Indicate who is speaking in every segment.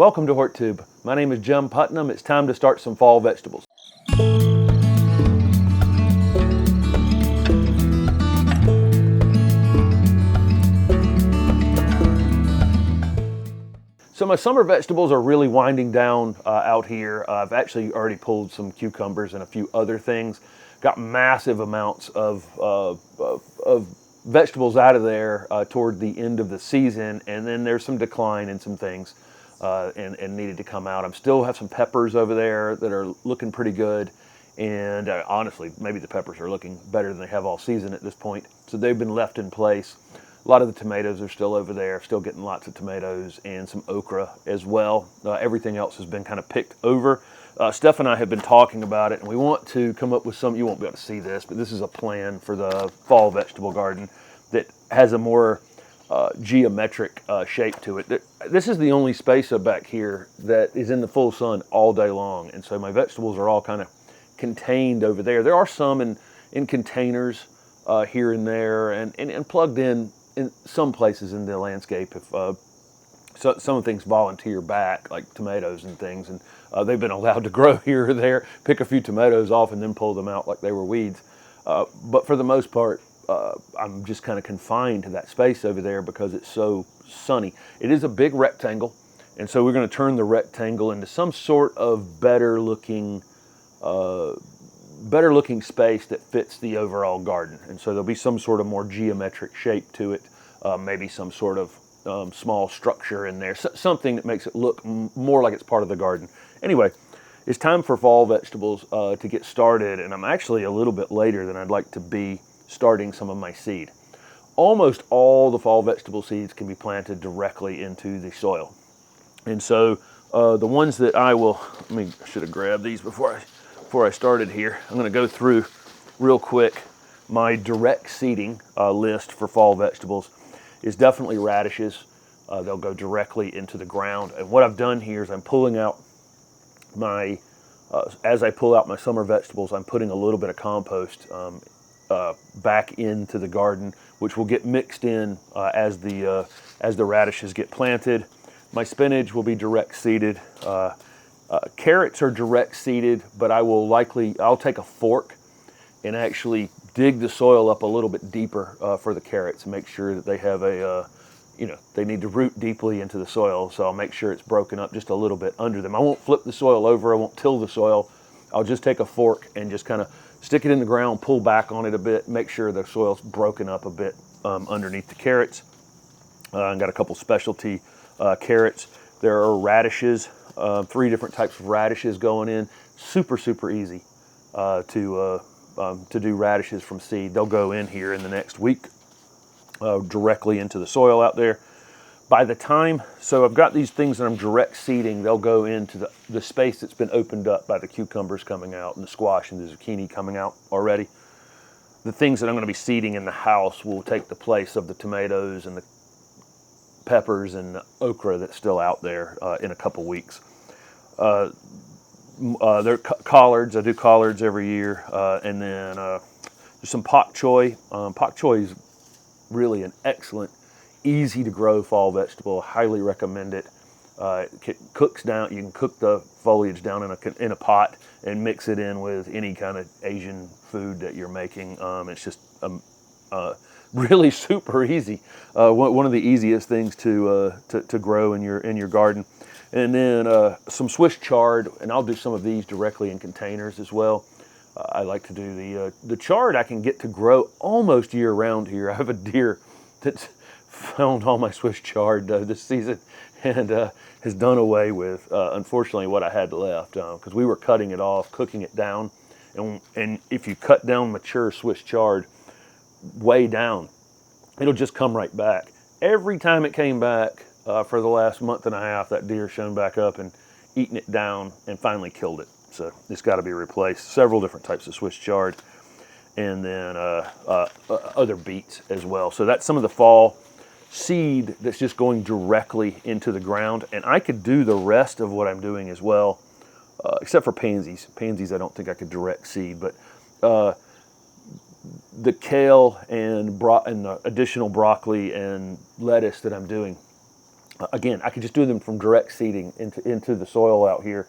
Speaker 1: Welcome to HortTube. My name is Jim Putnam. It's time to start some fall vegetables. So my summer vegetables are really winding down out here. I've actually already pulled some cucumbers and a few other things. Got massive amounts of vegetables out of there toward the end of the season, and then there's some decline in some things and needed to come out. I still have some peppers over there that are looking pretty good, and honestly, maybe the peppers are looking better than they have all season at this point. So they've been left in place. A lot of the tomatoes are still over there, still getting lots of tomatoes, and some okra as well. Everything else has been kind of picked over. Steph and I have been talking about it, and we want to come up with some, you won't be able to see this, but this is a plan for the fall vegetable garden that has a more geometric shape to it. This is the only space up back here that is in the full sun all day long, and so my vegetables are all kind of contained over there. There are some in containers here and there, and plugged in some places in the landscape if so some things volunteer back, like tomatoes and things, and they've been allowed to grow here or there, pick a few tomatoes off and then pull them out like they were weeds. But for the most part, I'm just kind of confined to that space over there because it's so sunny. It is a big rectangle, and so we're going to turn the rectangle into some sort of better looking space that fits the overall garden. And so there'll be some sort of more geometric shape to it, maybe some sort of small structure in there, something that makes it look more like it's part of the garden. Anyway, it's time for fall vegetables to get started, and I'm actually a little bit later than I'd like to be starting some of my seed. Almost all the fall vegetable seeds can be planted directly into the soil. And so the ones that I should have grabbed these before I started here. I'm going to go through real quick my direct seeding list for fall vegetables is definitely radishes. They'll go directly into the ground. And what I've done here is I'm pulling out as I pull out my summer vegetables, I'm putting a little bit of compost back into the garden, which will get mixed in as the radishes get planted. My spinach will be direct seeded. Carrots are direct seeded, but I'll take a fork and actually dig the soil up a little bit deeper for the carrots and make sure that they have they need to root deeply into the soil. So I'll make sure it's broken up just a little bit under them. I won't flip the soil over. I won't till the soil. I'll just take a fork and just kind of stick it in the ground, pull back on it a bit, make sure the soil's broken up a bit underneath the carrots. I've got a couple specialty carrots. There are radishes. 3 different types of radishes going in. Super easy to do radishes from seed. They'll go in here in the next week directly into the soil out there. By the time, so I've got these things that I'm direct seeding, they'll go into the space that's been opened up by the cucumbers coming out and the squash and the zucchini coming out already. The things that I'm going to be seeding in the house will take the place of the tomatoes and the peppers and the okra that's still out there in a couple weeks. They're collards. I do collards every year. And then there's some pak choy. Pak choy is really an excellent, easy to grow fall vegetable. Highly recommend it. It cooks down. You can cook the foliage down in a pot and mix it in with any kind of Asian food that you're making. It's just really super easy. One of the easiest things to grow in your garden. And then some Swiss chard, and I'll do some of these directly in containers as well. I like to do the chard. I can get to grow almost year round here. I have a deer that's found all my Swiss chard this season and has done away with, unfortunately, what I had left because we were cutting it off, cooking it down. And if you cut down mature Swiss chard way down, it'll just come right back. Every time it came back for the last month and a half, that deer shown back up and eaten it down and finally killed it. So it's got to be replaced. Several different types of Swiss chard, and then other beets as well. So that's some of the fall seed that's just going directly into the ground. And I could do the rest of what I'm doing as well, except for pansies. Pansies I don't think I could direct seed, but the kale and the additional broccoli and lettuce that I'm doing, Again, I could just do them from direct seeding into the soil out here.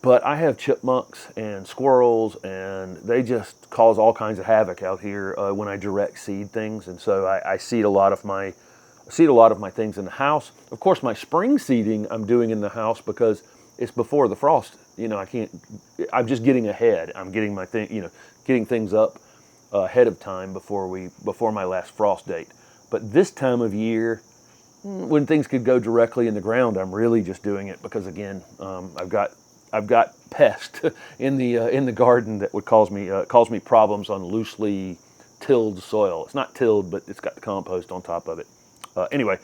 Speaker 1: But I have chipmunks and squirrels, and they just cause all kinds of havoc out here when I direct seed things. And so I seed a lot of my things in the house. Of course, my spring seeding I'm doing in the house because it's before the frost. You know, I'm just getting ahead. I'm getting getting things up ahead of time before my last frost date. But this time of year, when things could go directly in the ground, I'm really just doing it because, again, I've got pests in the garden that would cause me problems on loosely tilled soil. It's not tilled, but it's got the compost on top of it. Anyway,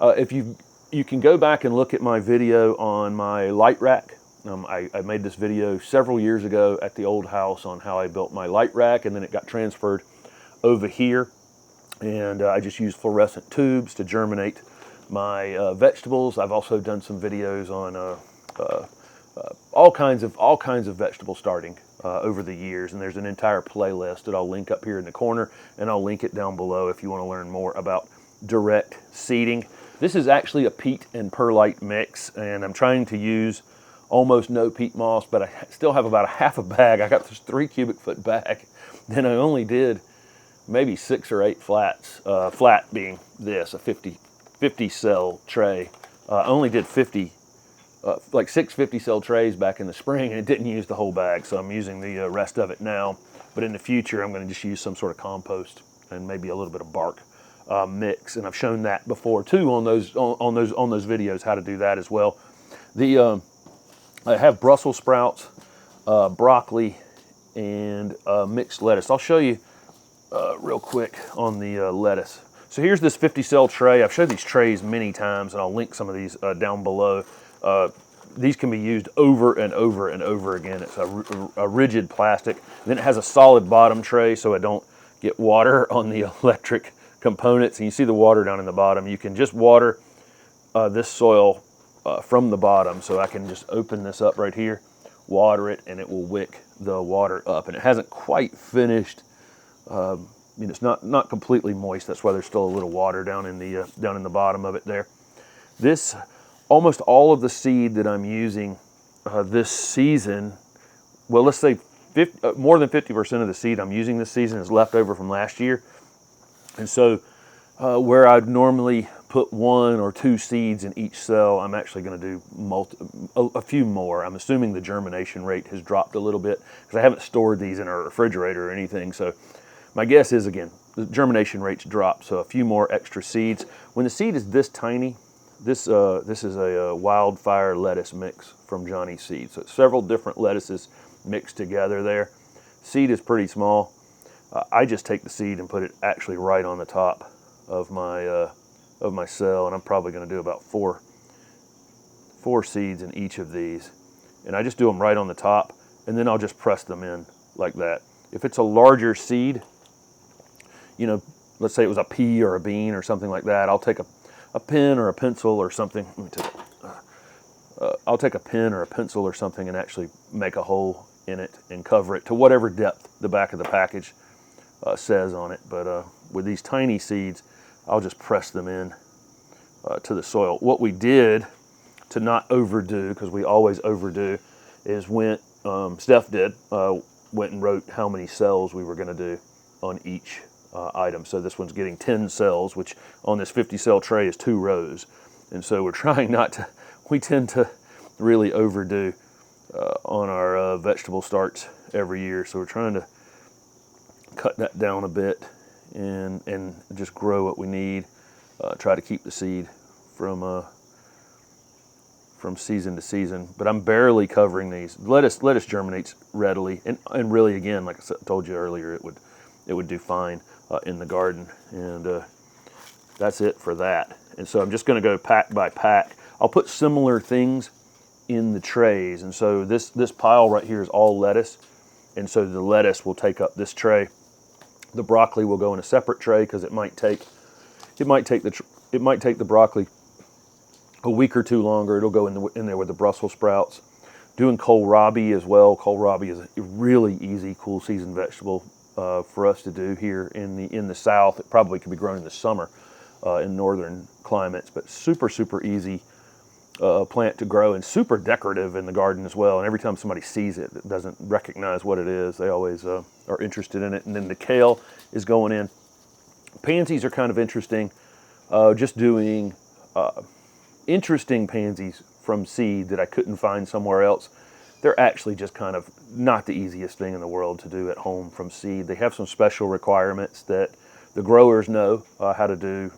Speaker 1: if you can go back and look at my video on my light rack. I made this video several years ago at the old house on how I built my light rack, and then it got transferred over here. And I just used fluorescent tubes to germinate my vegetables. I've also done some videos on all kinds of vegetable starting over the years, and there's an entire playlist that I'll link up here in the corner, and I'll link it down below if you want to learn more about direct seeding. This is actually a peat and perlite mix, and I'm trying to use almost no peat moss, but I still have about a half a bag. I got this 3 cubic foot bag, then I only did maybe 6 or 8 flats, flat being this, a 50 cell tray. I only did 6 50 cell trays back in the spring, and it didn't use the whole bag, so I'm using the rest of it now. But in the future, I'm going to just use some sort of compost and maybe a little bit of bark mix, and I've shown that before too on those videos how to do that as well. I have Brussels sprouts, broccoli, and mixed lettuce. I'll show you real quick on the lettuce. So here's this 50 cell tray. I've showed these trays many times, and I'll link some of these down below. These can be used over and over and over again. It's a rigid plastic. Then it has a solid bottom tray so I don't get water on the electric components. And you see the water down in the bottom. You can just water this soil from the bottom. So I can just open this up right here, water it, and it will wick the water up. And it hasn't quite finished. It's not completely moist. That's why there's still a little water down in the bottom of it there. This, almost all of the seed that I'm using this season, well, let's say more than 50% of the seed I'm using this season is left over from last year. And so where I'd normally put 1 or 2 seeds in each cell, I'm actually going to do a few more. I'm assuming the germination rate has dropped a little bit because I haven't stored these in a refrigerator or anything. So my guess is, again, the germination rate's dropped, so a few more extra seeds. When the seed is this tiny, this is a Wildfire Lettuce mix from Johnny's Seed. So it's several different lettuces mixed together there. Seed is pretty small. I just take the seed and put it actually right on the top of my cell, and I'm probably going to do about four seeds in each of these. And I just do them right on the top, and then I'll just press them in like that. If it's a larger seed, let's say it was a pea or a bean or something like that, I'll take a pen or a pencil or something. I'll take a pen or a pencil or something and actually make a hole in it and cover it to whatever depth the back of the package says on it. But with these tiny seeds, I'll just press them in to the soil. What we did to not overdo, because we always overdo, is Steph went and wrote how many cells we were going to do on each item. So this one's getting 10 cells, which on this 50 cell tray is 2 rows. And so we're trying not to, we tend to really overdo on our vegetable starts every year. So we're trying to cut that down a bit and just grow what we need. Try to keep the seed from season to season. But I'm barely covering these. Lettuce germinates readily, and really, again, like I told you earlier, it would do fine in the garden. And that's it for that. And so I'm just going to go pack by pack. I'll put similar things in the trays. And so this pile right here is all lettuce, and so the lettuce will take up this tray. The broccoli will go in a separate tray because it might take the broccoli a week or 2 longer. It'll go in there with the Brussels sprouts. Doing kohlrabi as well. Kohlrabi is a really easy, cool season vegetable for us to do here in the South. It probably could be grown in the summer in northern climates, but super, super easy plant to grow and super decorative in the garden as well. And every time somebody sees it, that doesn't recognize what it is, they always are interested in it. And then the kale is going in. Pansies are kind of interesting. Just doing interesting pansies from seed that I couldn't find somewhere else. They're actually just kind of not the easiest thing in the world to do at home from seed. They have some special requirements that the growers know how to do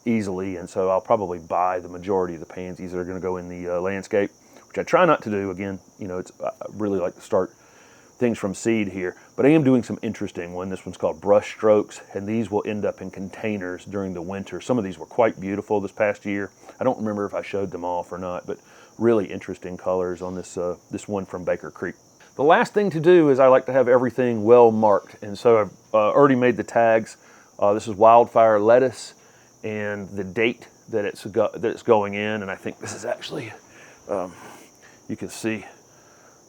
Speaker 1: easily, and so I'll probably buy the majority of the pansies that are going to go in the landscape, which I try not to do. Again, you know, I really like to start things from seed here, but I am doing some interesting one. This one's called brush strokes, and these will end up in containers during the winter. Some of these were quite beautiful this past year. I don't remember if I showed them off or not, but really interesting colors on this this one from Baker Creek. The last thing to do is I like to have everything well marked, and so I've already made the tags. This is Wildfire Lettuce and the date that it's going in, and I think this is actually, you can see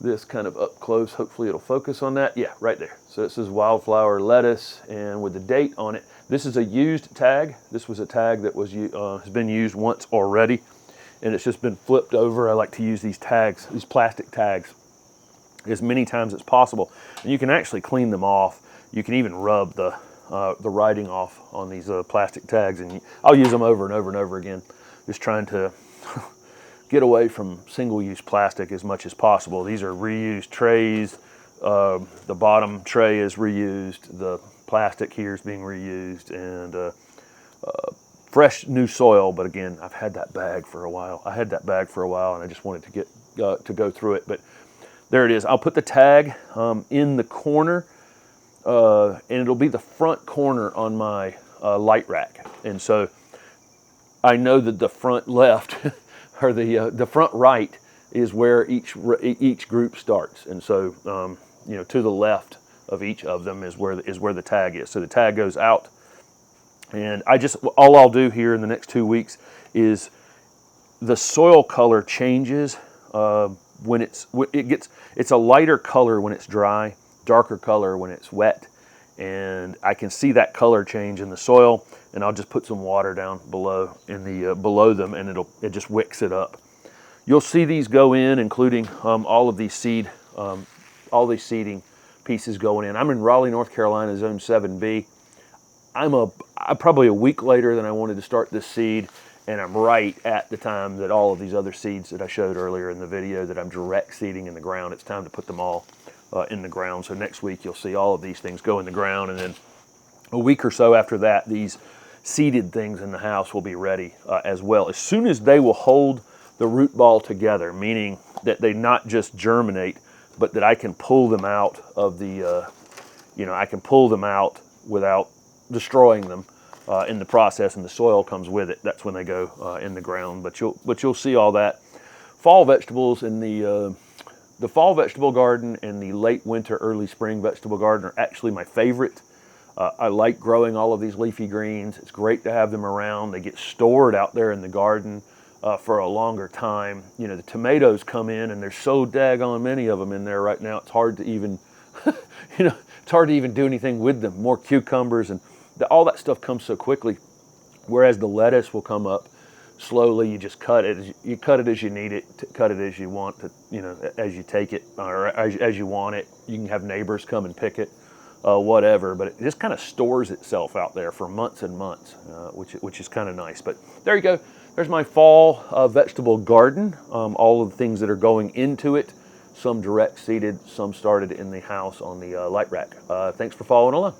Speaker 1: this kind of up close. Hopefully it'll focus on that. Yeah, right there. So this is Wildfire Lettuce, and with the date on it. This is a used tag. This was a tag that was has been used once already, and it's just been flipped over. I like to use these tags, these plastic tags, as many times as possible. And you can actually clean them off. You can even rub the writing off on these plastic tags, and I'll use them over and over and over again, just trying to get away from single-use plastic as much as possible. These are reused trays. The bottom tray is reused. The plastic here is being reused, and fresh new soil. But again, I've had that bag for a while. And I just wanted to get to go through it. But there it is. I'll put the tag in the corner, and it'll be the front corner on my light rack. And so I know that the front left or the front right is where each group starts. And so you know, to the left of each of them is where the tag is. So the tag goes out, and all I'll do here in the next 2 weeks is the soil color changes when it's a lighter color when it's dry, darker color when it's wet, and I can see that color change in the soil, and I'll just put some water down below in the below them, and it just wicks it up. You'll see these go in, including all of these all these seeding pieces going in. I'm in Raleigh, North Carolina, Zone 7B. I'm probably a week later than I wanted to start this seed, and I'm right at the time that all of these other seeds that I showed earlier in the video that I'm direct seeding in the ground. It's time to put them all in the ground. So next week you'll see all of these things go in the ground, and then a week or so after that, these seeded things in the house will be ready as well. As soon as they will hold the root ball together, meaning that they not just germinate, but that I can pull them out of the, I can pull them out without destroying them in the process, and the soil comes with it. That's when they go in the ground. But you'll see all that. Fall vegetables in the fall vegetable garden and the late winter, early spring vegetable garden are actually my favorite. I like growing all of these leafy greens. It's great to have them around. They get stored out there in the garden for a longer time. You know, the tomatoes come in, and there's so daggone many of them in there right now. It's hard to even, it's hard to even do anything with them. More cucumbers, and all that stuff comes so quickly. Whereas the lettuce will come up slowly. You just cut it. You cut it as you need it. Cut it as you want to. As you take it, or as you want it. You can have neighbors come and pick it, whatever. But it just kind of stores itself out there for months and months, which is kind of nice. But there you go. There's my fall vegetable garden. All of the things that are going into it. Some direct seeded. Some started in the house on the light rack. Thanks for following along.